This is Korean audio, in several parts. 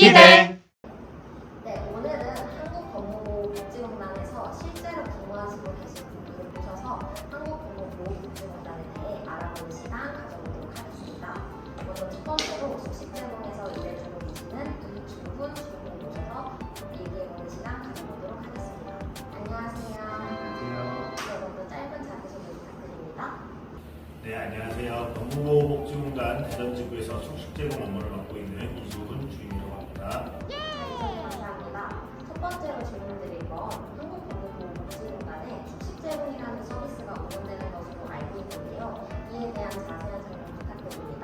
기대! 네, 오늘은 한국법무보호복지공단에서 실제로 근무하시고 계신 분들을 모셔서 한국법무보호복지공단에 대해 알아보는 시간 가져보도록 하겠습니다. 먼저 첫 번째로 숙식제공에서 일을 주고 계시는 이주훈 주임을 모셔서 얘기해보는 시간 가져보도록 하겠습니다. 안녕하세요. 안녕하세요. 네, 먼저 짧은 자기소개 부탁드립니다. 네, 안녕하세요. 법무보호복지공단 대전지구에서 숙식 제공 업무를 맡고 있는 이주훈 주임이라고 합니다. 자기소개 감사합니다. 첫 번째로 질문드릴 건 한국법무보호복지공단에 숙식 제공이라는 서비스가 운영되는 것으로 알고 있는데요. 이에 대한 자세한 설명 부탁드립니다.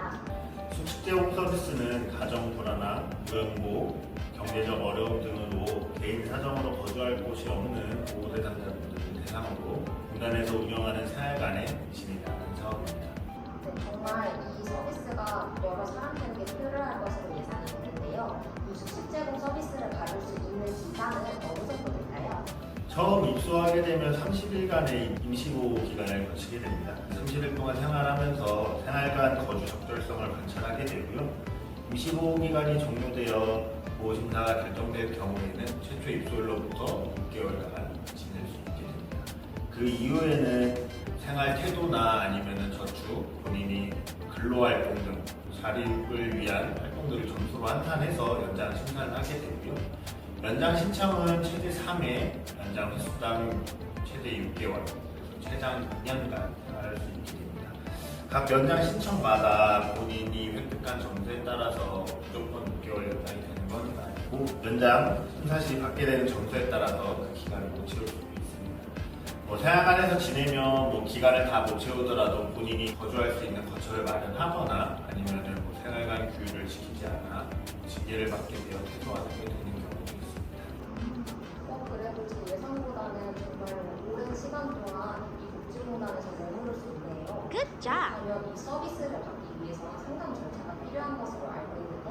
숙식 제공 서비스는 가정 불안함, 요양보, 경제적 어려움 등으로 개인 사정으로 거주할 곳이 없는 보호 대상자분들을 대상으로 공단에서 운영하는 생활관의 진행하는 사업입니다. 네, 정말 이 서비스가 여러 사람들에게 필요할 것으로 예상이 되는데요. 이 숙식 제공 서비스를 받을 수 있는 기간은 어느 정도 될까요? 처음 입소하게 되면 30일간의 임시보호 기간을 거치게 됩니다. 30일 동안 생활하면서 생활관 거주 적절성을 관찰하게 되고요. 임시보호 기간이 종료되어 보호심사가 결정될 경우에는 최초 입소일로부터 6개월간 지낼 수 있게 됩니다. 그 이후에는 생활 태도나 아니면 저축, 본인이 근로활동 등 자립을 위한 활동들을 점수로 환산해서 연장 심사를 하게 되고요. 연장 신청은 최대 3회, 연장 횟수당 최대 6개월, 최장 2년간 생활할 수 있게 됩니다. 각 연장 신청마다 본인이 획득한 점수에 따라서 무조건 6개월 연장이 되는 건 아니고 연장 심사 시 받게 되는 점수에 따라서 그 기간을 못 채울 수 있습니다. 생활관에서 지내면 기간을 다 못 채우더라도 본인이 거주할 수 있는 거처를 마련하거나 아니면 생활관 규율을 지키지 않아 징계를 받게 되어 퇴소하게 되는 경우도 있습니다. 그래도 제 예상보다는 정말 오랜 시간 동안 이 복지공단에서 머무를 수 있네요. 그러면 이 서비스를 받기 위해서 상담 절차가 필요한 것으로 알고 있는데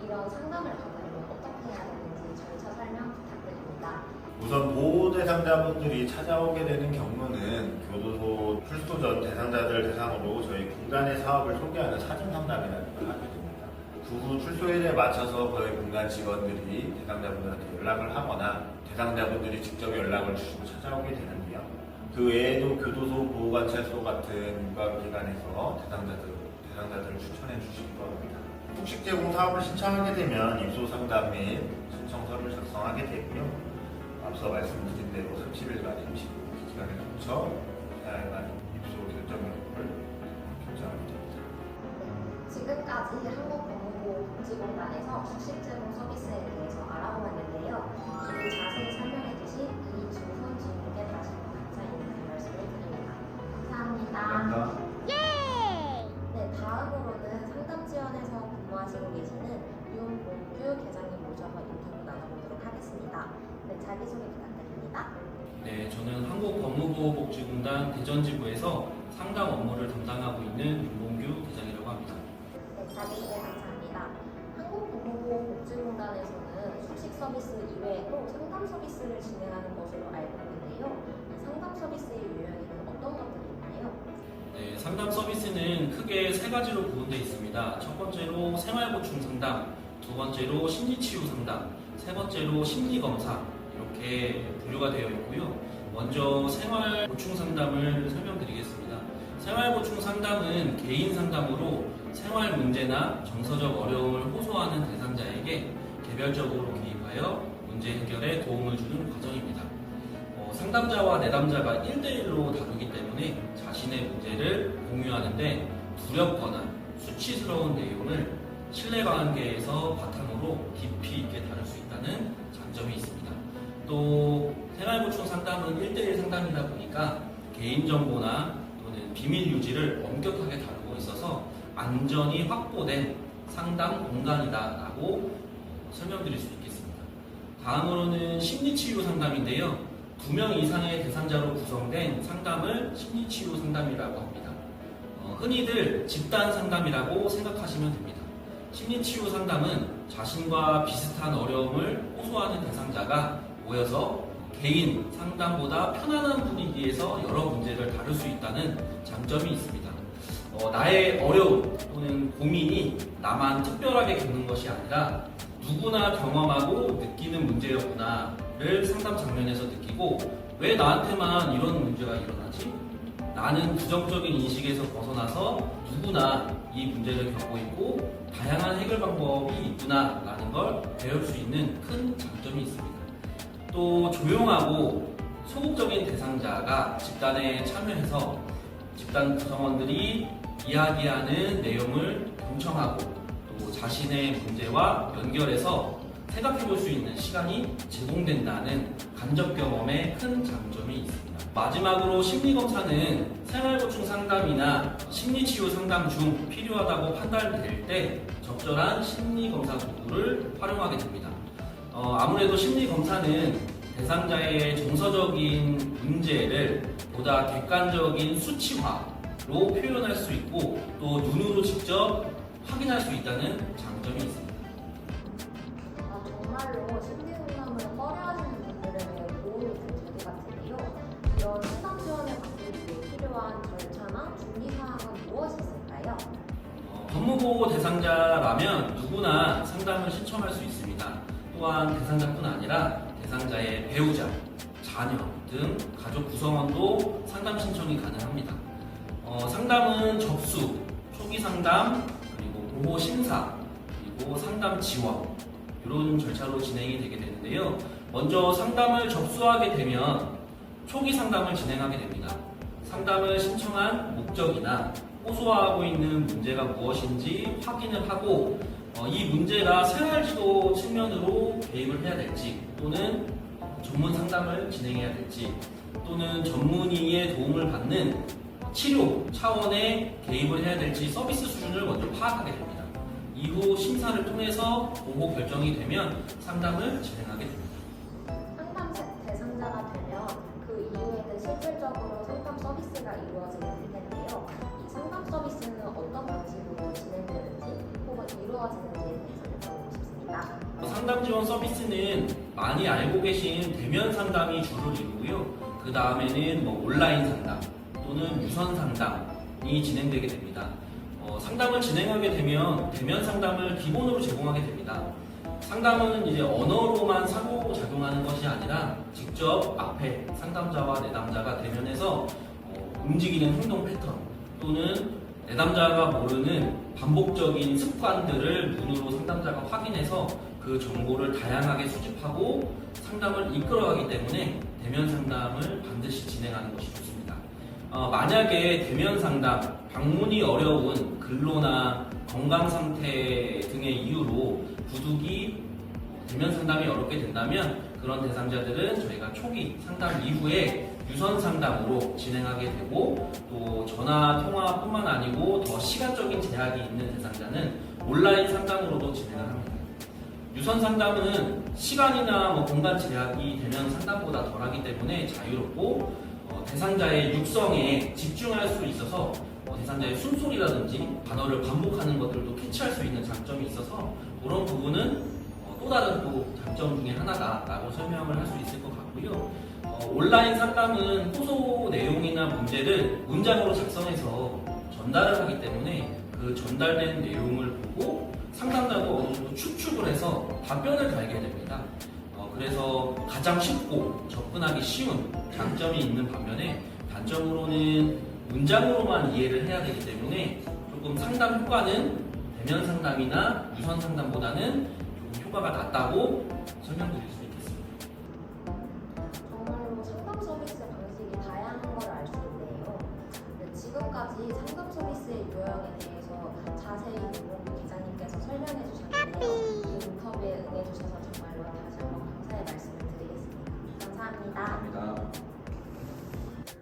이런 상담을 받으려면 어떻게 해야 되는지 절차 설명 부탁드립니다. 우선 보호 대상자분들이 찾아오게 되는 경우는 교도소 출소 전 대상자들 대상으로 저희 공단의 사업을 소개하는 사진 상담이라는 걸 하게 됩니다. 그 후 출소일에 맞춰서 저희 공단 직원들이 대상자분들한테 연락을 하거나 대상자분들이 직접 연락을 주시고 찾아오게 되는데요. 그 외에도 교도소 보호관찰소 같은 육아기관에서 대상자들을 추천해 주시기도 합니다. 숙식 제공 사업을 신청하게 되면 입소 상담 및 신청서를 작성하게 되고요. 앞서 말씀드린 대로 30일간 임시 기간을 거쳐 생활관 입소 결정 여부를 결정하게 됩니다. 지금까지 한국법무보호복지공단에서 숙식 제공 서비스에 대해서 알아보았는데요. 이를 자세히 설명해 주신 이주훈 주임께 다시 한번 감사 인사의 말씀을 드립니다. 감사합니다. 네, 다음으로는 상담지원에서 근무하시고 계시는 윤봉규 계장님 모셔서 인터뷰 나눠보도록 하겠습니다. 네, 자기소개 부탁드립니다. 네, 저는 한국법무보호복지공단 대전지구에서 상담 업무를 담당하고 있는 윤봉규 계장이라고 합니다. 네, 자기소개 감사합니다. 한국법무보호복지공단에서는 숙식 서비스 이외에도 상담 서비스를 진행하는 것으로 알고 있는데요. 이 상담 서비스의 유형에는 어떤 것들이 있나요? 네, 상담 서비스는 크게 세 가지로 구분되어 있습니다. 첫 번째로 생활보충 상담, 두 번째로 심리치유 상담, 세 번째로 심리검사 이렇게 분류가 되어 있고요. 먼저 생활보충 상담을 설명드리겠습니다. 생활보충 상담은 개인 상담으로 생활 문제나 정서적 어려움을 호소하는 대상자에게 개별적으로 개입하여 문제 해결에 도움을 주는 과정입니다. 상담자와 내담자가 1대1로 다루기 때문에 자신의 문제를 공유하는데 두렵거나 수치스러운 내용을 신뢰관계에서 바탕으로 깊이 있게 다룰 수 있다는 장점이 있습니다. 또 생활보충 상담은 1대1 상담이다 보니까 개인정보나 또는 비밀 유지를 엄격하게 다루고 있어서 안전이 확보된 상담 공간이다라고 설명드릴 수 있겠습니다. 다음으로는 심리치유 상담인데요. 2명 이상의 대상자로 구성된 상담을 심리치유 상담이라고 합니다. 흔히들 집단 상담이라고 생각하시면 됩니다. 심리치유 상담은 자신과 비슷한 어려움을 호소하는 대상자가 모여서 개인 상담보다 편안한 분위기에서 여러 문제를 다룰 수 있다는 장점이 있습니다. 나의 어려움 또는 고민이 나만 특별하게 겪는 것이 아니라 누구나 경험하고 느끼는 문제였구나를 상담 장면에서 느끼고 왜 나한테만 이런 문제가 일어나지? 나는 부정적인 인식에서 벗어나서 누구나 이 문제를 겪고 있고 다양한 해결 방법이 있구나라는 걸 배울 수 있는 큰 장점이 있습니다. 또 조용하고 소극적인 대상자가 집단에 참여해서 집단 구성원들이 이야기하는 내용을 경청하고 또 자신의 문제와 연결해서 생각해 볼 수 있는 시간이 제공된다는 간접 경험에 큰 장점이 있습니다. 마지막으로 심리검사는 생활고충 상담이나 심리치유 상담 중 필요하다고 판단될 때 적절한 심리검사 도구를 활용하게 됩니다. 아무래도 심리검사는 대상자의 정서적인 문제를 보다 객관적인 수치화로 표현할 수 있고 또 눈으로 직접 확인할 수 있다는 장점이 있습니다. 정말로 심리상담을 꺼려하시는 분들에게 도움이 될 제도 같은데요. 이런 상담 지원을 받기 위해 필요한 절차나 준비사항은 무엇이 있을까요? 법무보호 대상자라면 누구나 상담을 신청할 수 있습니다. 또한 대상자뿐 아니라 대상자의 배우자, 자녀 등 가족 구성원도 상담 신청이 가능합니다. 상담은 접수, 초기 상담, 그리고 보호 심사, 그리고 상담 지원 이런 절차로 진행이 되게 되는데요. 먼저 상담을 접수하게 되면 초기 상담을 진행하게 됩니다. 상담을 신청한 목적이나 호소하고 있는 문제가 무엇인지 확인을 하고 이 문제가 생활지도 측면으로 개입을 해야 될지 또는 전문 상담을 진행해야 될지 또는 전문의의 도움을 받는 치료 차원의 개입을 해야 될지 서비스 수준을 먼저 파악하게 됩니다. 이후 심사를 통해서 보고 결정이 되면 상담을 진행하게 됩니다. 상담 대상자가 되면 그 이후에는 실질적으로 상담 서비스가 이루어지게 될 텐데요. 이 상담 서비스는 어떤 방식으로 진행되는지 혹은 이루어지는지에 대해서 여쭤보고 싶습니다. 상담 지원 서비스는 많이 알고 계신 대면 상담이 주를 이루고요. 그 다음에는 온라인 상담 또는 유선 상담이 진행되게 됩니다. 상담을 진행하게 되면 대면 상담을 기본으로 제공하게 됩니다. 상담은 이제 언어로만 상호작용하는 것이 아니라 직접 앞에 상담자와 내담자가 대면해서 움직이는 행동 패턴 또는 내담자가 모르는 반복적인 습관들을 눈으로 상담자가 확인해서 그 정보를 다양하게 수집하고 상담을 이끌어가기 때문에 대면 상담을 반드시 진행하는 것이 좋습니다. 만약에 대면 상담, 방문이 어려운 근로나 건강 상태 등의 이유로 부득이 대면 상담이 어렵게 된다면 그런 대상자들은 저희가 초기 상담 이후에 유선 상담으로 진행하게 되고 또 전화 통화뿐만 아니고 더 시간적인 제약이 있는 대상자는 온라인 상담으로도 진행을 합니다. 유선 상담은 시간이나 공간 제약이 대면 상담보다 덜하기 때문에 자유롭고 대상자의 육성에 집중할 수 있어서 대상자의 숨소리라든지 단어를 반복하는 것들도 캐치할 수 있는 장점이 있어서 그런 부분은 또 다른 또 장점 중에 하나다라고 설명을 할 수 있을 것 같고요. 온라인 상담은 호소 내용이나 문제를 문장으로 작성해서 전달을 하기 때문에 그 전달된 내용을 보고 상담자도 어느 정도 추측을 해서 답변을 달게 됩니다. 그래서 가장 쉽고 접근하기 쉬운 장점이 있는 반면에 단점으로는 문장으로만 이해를 해야 되기 때문에 조금 상담 효과는 대면 상담이나 유선 상담보다는 조금 효과가 낮다고 설명드릴 수 있겠습니다. 정말로 상담 서비스 방식이 다양한 걸 알 수 있네요. 지금까지 상담 서비스의 요약에 대해서 자세히 노무부 기자님께서 설명해 주셨는데요. 이 인터뷰에 응해주셔서 정말로 다시 한번 감사의 말씀을 드리겠습니다. 감사합니다.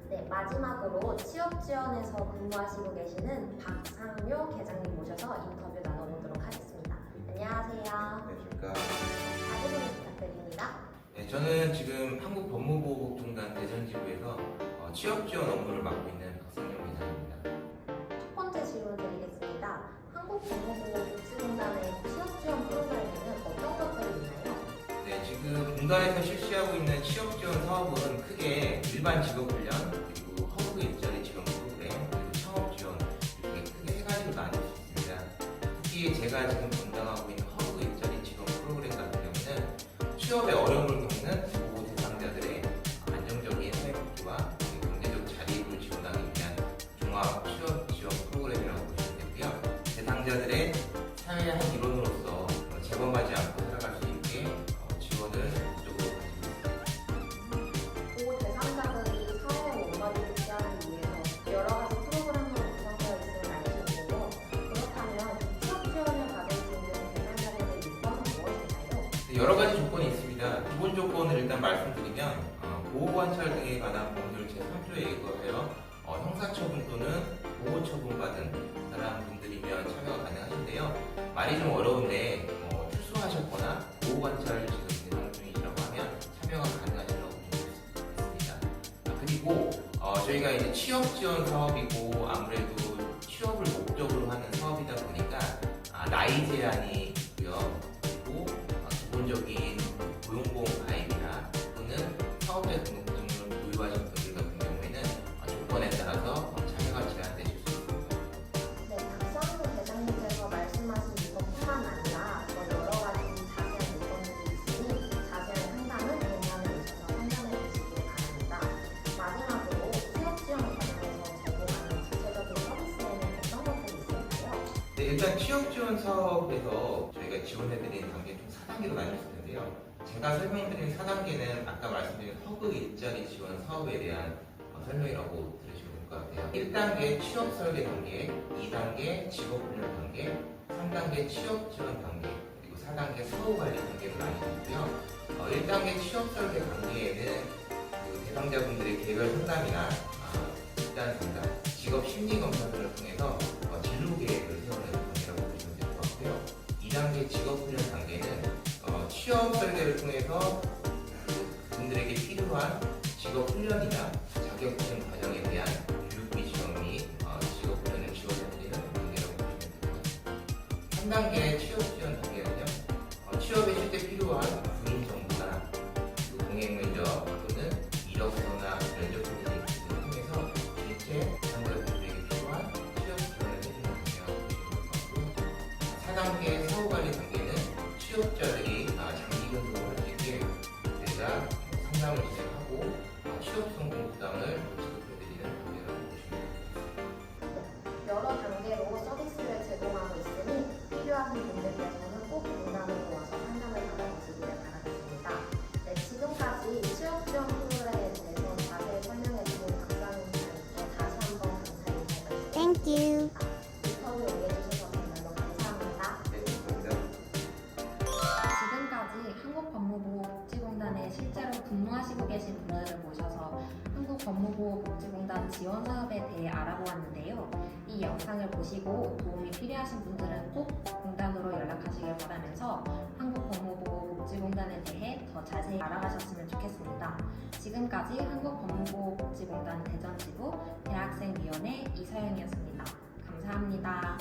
네, 마지막으로 취업지원에서 근무하시고 계시는 박상묘 계장님 모셔서 인터뷰 나눠보도록 하겠습니다. 안녕하세요. 안녕하십니까. 자기소개 부탁드립니다. 네, 저는 지금 한국법무보호국중단 대전지부에서 취업지원 업무를 맡고 있는 박상영 기자입니다. 첫 번째 질문 드리겠습니다. 한국법무보호국중단의 취업지원 프로그램에는 어떤 것들이 있나요? 네, 지금 공단에서 실시하고 있는 취업지원 사업은 크게 일반 직업훈련, 그리고 허브 일자리 지원 프로그램, 그리고 창업지원 이렇게 크게 세 가지로 나눌 수 있습니다. 특히 제가 지금 담당하고 있는 허브 일자리 지원 프로그램 조건이 있습니다. 기본 조건을 일단 말씀드리면 보호관찰 등에 관한 법률 제3조에 의거하여 형사처분 또는 보호처분 받은 사람분들이면 참여가 가능하신데요. 말이 좀 어려운데 출소하셨거나 보호관찰 지금 대상 중이시라고 하면 참여가 가능하시라고 보시면 있습니다. 그리고 저희가 이제 취업 지원 사업이고 아무래도 취업을 목적으로 하는 사업이다 보니까 나이 제한이 있고요. 그리고 기본적인 고용보험 가입이나 또는 사업자 등록증을 보유하신 분들 같은 경우에는 조건에 따라서 참여가 제한되실 수 있습니다. 네, 박수환 대장님께서 말씀하신 이것뿐만 아니라 더 여러 가지 자세한 요건들이 있으니 자세한 상담은 대면에 오셔서 상담해 주시기 바랍니다. 마지막으로 취업 지원 과정에서 제공하는 구체적인 서비스에는 어떤 것들이 있을까요? 네, 일단 취업 지원 사업에서 저희가 지원해드리는 단계 총 4단계로 나뉘었을 텐데요. 제가 설명드린 4단계는 아까 말씀드린 허그 일자리 지원 사업에 대한 설명이라고 들으시면 될 것 같아요. 1단계 취업 설계 단계, 2단계 직업훈련 단계, 3단계 취업 지원 단계, 그리고 4단계 사후 관리 단계로 나뉘어있고요. 1단계 취업 설계 단계에는 그 대상자분들의 개별 상담이나 집단 상담, 직업 심리 검사 등을 통해서 진로 계획을 세우는 단계라고 보시면 될 것 같고요. 2단계 직업훈련 단계는 취업 설계를 통해서 그분들에게 필요한 직업훈련이나 자격증 과정에 대한 교육비 지원 및 직업훈련을 지원해드리는 단계라고 보시면 될 것 같습니다. 3단계 취업 지원 단계는요. 취업에 실제 필요한 군인 정보나 동행 면접 또는 이력서나 면접 등을 통해서 실제 대상자분들에게 필요한 취업 지원을 해주는 단계라고 보시면 될 것 같고요. 4단계 사후 관리 단계는 취업자들이 장기 근속을 할 수 있게 내가 상담을 진행하고 취업 성공 부담을 지급해드리는 단계라고 보시면 됩니다. 여러 단계로 서비스를 제공하고 있으니 필요하신 분들께서는 꼭 공단으로 와서 상담을 받아보시기를 바라겠습니다. 네, 지금까지 취업 지원 프로그램에 대해서 자세히 설명해주신 박상훈 선생님께 다시 한번 감사의 인사를 드리겠습니다. 인터뷰 응해주셔서 정말로 감사합니다. 네, 감사합니다. 지금까지 한국법무보호복지공단에 실제로 근무하시고 계신 분들을 모셔서 한국법무보호복지공단 지원 사업에 대해 알아보았는데요. 이 영상을 보시고 도움이 필요하신 분들은 꼭 공단으로 연락하시길 바라면서 한국법무보호복지공단에 대해 더 자세히 알아가셨으면 좋겠습니다. 지금까지 한국법무보호복지공단 대전지부 대학생위원회 이서영이었습니다. 감사합니다.